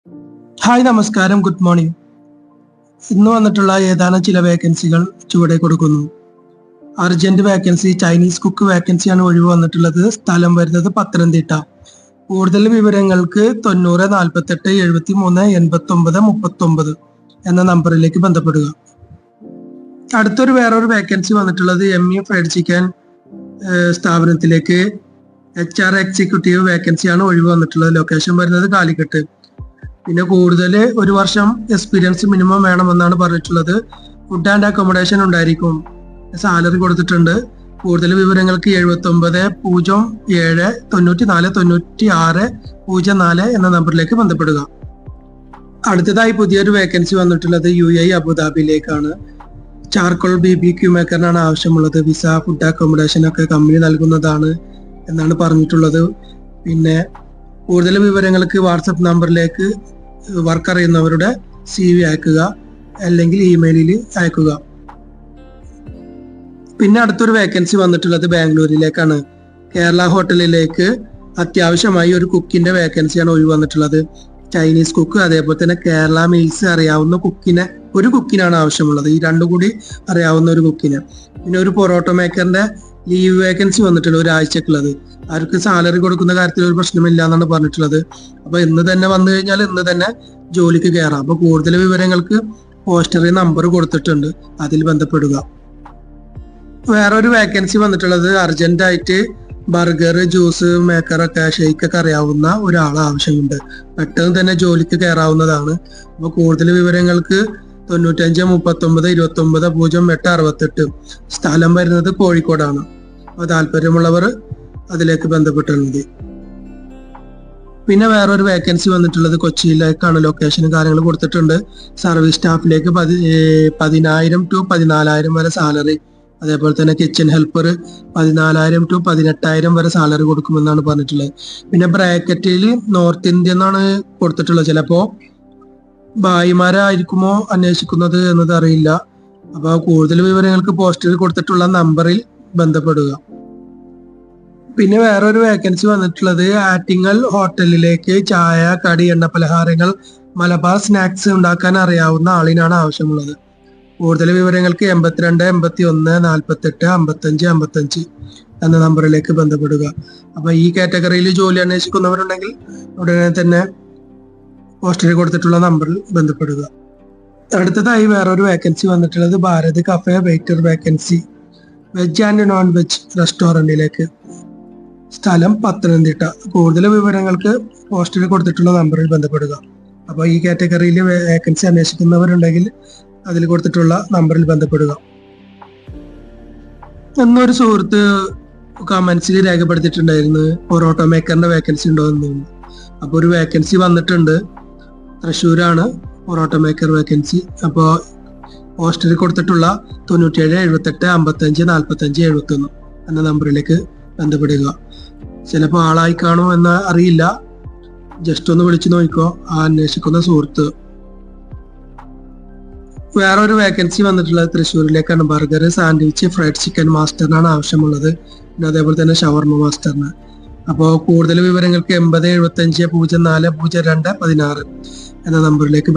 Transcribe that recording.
Hi നമസ്കാരം, good morning. ഇന്ന് വന്നിട്ടുള്ള ഏതാനും ചില വേക്കൻസികൾ ചുവടെ കൊടുക്കുന്നു. അർജന്റ് വേക്കൻസി ചൈനീസ് കുക്ക് വേക്കൻസിയാണ് ഒഴിവ് വന്നിട്ടുള്ളത്. സ്ഥലം വരുന്നത് പത്തനംതിട്ട. കൂടുതൽ വിവരങ്ങൾക്ക് 90 48 73 89 39 എന്ന നമ്പറിലേക്ക് ബന്ധപ്പെടുക. വേറൊരു വേക്കൻസി വന്നിട്ടുള്ളത് ME ഫ്രൈഡ് ചിക്കൻ സ്ഥാപനത്തിലേക്ക് HR എക്സിക്യൂട്ടീവ് വേക്കൻസിയാണ് ഒഴിവ് വന്നിട്ടുള്ളത്. ലൊക്കേഷൻ വരുന്നത് കാലിക്കട്ട്. പിന്നെ കൂടുതൽ 1 വർഷം എക്സ്പീരിയൻസ് മിനിമം വേണമെന്നാണ് പറഞ്ഞിട്ടുള്ളത്. ഫുഡ് ആൻഡ് അക്കോമഡേഷൻ ഉണ്ടായിരിക്കും. സാലറി കൊടുത്തിട്ടുണ്ട്. കൂടുതൽ വിവരങ്ങൾക്ക് 79 07 94 96 04 എന്ന നമ്പറിലേക്ക് ബന്ധപ്പെടുക. അടുത്തതായി പുതിയൊരു വേക്കൻസി വന്നിട്ടുള്ളത് UAE അബുദാബിയിലേക്കാണ്. ചാർക്കോൾ BBQ മേക്കറിനാണ് ആവശ്യമുള്ളത്. വിസ, ഫുഡ് അക്കോമഡേഷൻ ഒക്കെ കമ്പനി നൽകുന്നതാണ് എന്നാണ് പറഞ്ഞിട്ടുള്ളത്. പിന്നെ കൂടുതൽ വിവരങ്ങൾക്ക് വാട്സപ്പ് നമ്പറിലേക്ക് വർക്ക് അറിയുന്നവരുടെ CV അയക്കുക, അല്ലെങ്കിൽ ഇമെയിലിൽ അയക്കുക. പിന്നെ അടുത്തൊരു വേക്കൻസി വന്നിട്ടുള്ളത് ബാംഗ്ലൂരിലേക്കാണ്. കേരള ഹോട്ടലിലേക്ക് അത്യാവശ്യമായി ഒരു കുക്കിന്റെ വേക്കൻസിയാണ് ഒഴിവ് വന്നിട്ടുള്ളത്. ചൈനീസ് കുക്ക്, അതേപോലെ തന്നെ കേരള മീൽസ് അറിയാവുന്ന ഒരു കുക്കിനാണ് ആവശ്യമുള്ളത്. ഈ രണ്ടും കൂടി അറിയാവുന്ന ഒരു കുക്കിന്. പിന്നെ ഒരു പൊറോട്ട മേക്കറിന്റെ ലീവ് വേക്കൻസി വന്നിട്ടുള്ളത്, ഒരാഴ്ചക്കുള്ളത്. അവർക്ക് സാലറി കൊടുക്കുന്ന കാര്യത്തിൽ ഒരു പ്രശ്നമില്ല എന്നാണ് പറഞ്ഞിട്ടുള്ളത്. അപ്പൊ ഇന്ന് തന്നെ വന്നു കഴിഞ്ഞാൽ ഇന്ന് തന്നെ ജോലിക്ക് കയറാം. അപ്പൊ കൂടുതൽ വിവരങ്ങൾക്ക് പോസ്റ്ററിൽ നമ്പർ കൊടുത്തിട്ടുണ്ട്, അതിൽ ബന്ധപ്പെടുക. വേറൊരു വേക്കൻസി വന്നിട്ടുള്ളത് അർജന്റ് ആയിട്ട് ബർഗർ, ജ്യൂസ് മേക്കറൊക്കെ, ഷെയ്ക്കൊക്കെ അറിയാവുന്ന ഒരാളെ ആവശ്യമുണ്ട്. പെട്ടെന്ന് തന്നെ ജോലിക്ക് കയറാവുന്നതാണ്. അപ്പൊ കൂടുതൽ വിവരങ്ങൾക്ക് 95 39 29 08 68. സ്ഥലം വരുന്നത് കോഴിക്കോടാണ്. അപ്പൊ താല്പര്യമുള്ളവർ അതിലേക്ക് ബന്ധപ്പെട്ടാൽ മതി. പിന്നെ വേറൊരു വേക്കൻസി വന്നിട്ടുള്ളത് കൊച്ചിയിലേക്കാണ്. ലൊക്കേഷനും കാര്യങ്ങൾ കൊടുത്തിട്ടുണ്ട്. സർവീസ് സ്റ്റാഫിലേക്ക് 10,000 to 14,000 വരെ സാലറി. അതേപോലെ തന്നെ കിച്ചൺ ഹെൽപ്പർ 14,000 to 18,000 വരെ സാലറി കൊടുക്കുമെന്നാണ് പറഞ്ഞിട്ടുള്ളത്. പിന്നെ ബ്രാക്കറ്റിൽ നോർത്ത് ഇന്ത്യ എന്നാണ് കൊടുത്തിട്ടുള്ളത്. ചിലപ്പോ ഭായിമാരായിരിക്കുമോ അന്വേഷിക്കുന്നത് എന്നത് അറിയില്ല. അപ്പൊ കൂടുതൽ വിവരങ്ങൾക്ക് പോസ്റ്ററിൽ കൊടുത്തിട്ടുള്ള നമ്പറിൽ ബന്ധപ്പെടുക. പിന്നെ വേറൊരു വേക്കൻസി വന്നിട്ടുള്ളത് ആറ്റിങ്ങൽ ഹോട്ടലിലേക്ക് ചായ, കടി, എണ്ണ പലഹാരങ്ങൾ, മലബാർ സ്നാക്സ് ഉണ്ടാക്കാൻ അറിയാവുന്ന ആളിനാണ് ആവശ്യമുള്ളത്. കൂടുതൽ വിവരങ്ങൾക്ക് 82 81 48 55 55 എന്ന നമ്പറിലേക്ക് ബന്ധപ്പെടുക. അപ്പൊ ഈ കാറ്റഗറിയിൽ ജോലി അന്വേഷിക്കുന്നവരുണ്ടെങ്കിൽ ഉടനെ തന്നെ പോസ്റ്ററിൽ കൊടുത്തിട്ടുള്ള നമ്പറിൽ ബന്ധപ്പെടുക. അടുത്തതായി വേറൊരു വേക്കൻസി വന്നിട്ടുള്ളത് Bharat cafe waiter vacancy, veg and non veg റെസ്റ്റോറന്റിലേക്ക്. സ്ഥലം പത്തനംതിട്ട. കൂടുതൽ വിവരങ്ങൾക്ക് പോസ്റ്ററിൽ കൊടുത്തിട്ടുള്ള നമ്പറിൽ ബന്ധപ്പെടുക. അപ്പൊ ഈ കാറ്റഗറിയിൽ വേക്കൻസി അന്വേഷിക്കുന്നവരുണ്ടെങ്കിൽ അതിൽ കൊടുത്തിട്ടുള്ള നമ്പറിൽ ബന്ധപ്പെടുക. എന്നൊരു സുഹൃത്ത് കമന്റ്സിൽ രേഖപ്പെടുത്തിയിട്ടുണ്ടായിരുന്നു പൊറോട്ട മേക്കറിന്റെ വേക്കൻസി ഉണ്ടോ എന്ന്. അപ്പൊ ഒരു വേക്കൻസി വന്നിട്ടുണ്ട്. തൃശ്ശൂരാണ് പൊറോട്ട മേക്കർ വേക്കൻസി. അപ്പോൾ പോസ്റ്ററിൽ കൊടുത്തിട്ടുള്ള 97 78 55 45 71 എന്ന നമ്പറിലേക്ക് ബന്ധപ്പെടുക. ചിലപ്പോൾ ആളായി കാണുമോ എന്ന് അറിയില്ല. ജസ്റ്റ് ഒന്ന് വിളിച്ചു നോക്കിക്കോ ആ അന്വേഷിക്കുന്ന സുഹൃത്ത്. വേറൊരു വേക്കൻസി വന്നിട്ടുള്ളത് തൃശ്ശൂരിലേക്കാണ്. ബർഗർ, സാൻഡ്വിച്ച്, ഫ്രൈഡ് ചിക്കൻ മാസ്റ്ററിനാണ് ആവശ്യമുള്ളത്. പിന്നെ അതേപോലെ തന്നെ ഷവർമ മാസ്റ്ററിന്. അപ്പോൾ കൂടുതൽ വിവരങ്ങൾക്ക് 80 75 04 02 16 എന്ന നമ്പറിലേക്ക്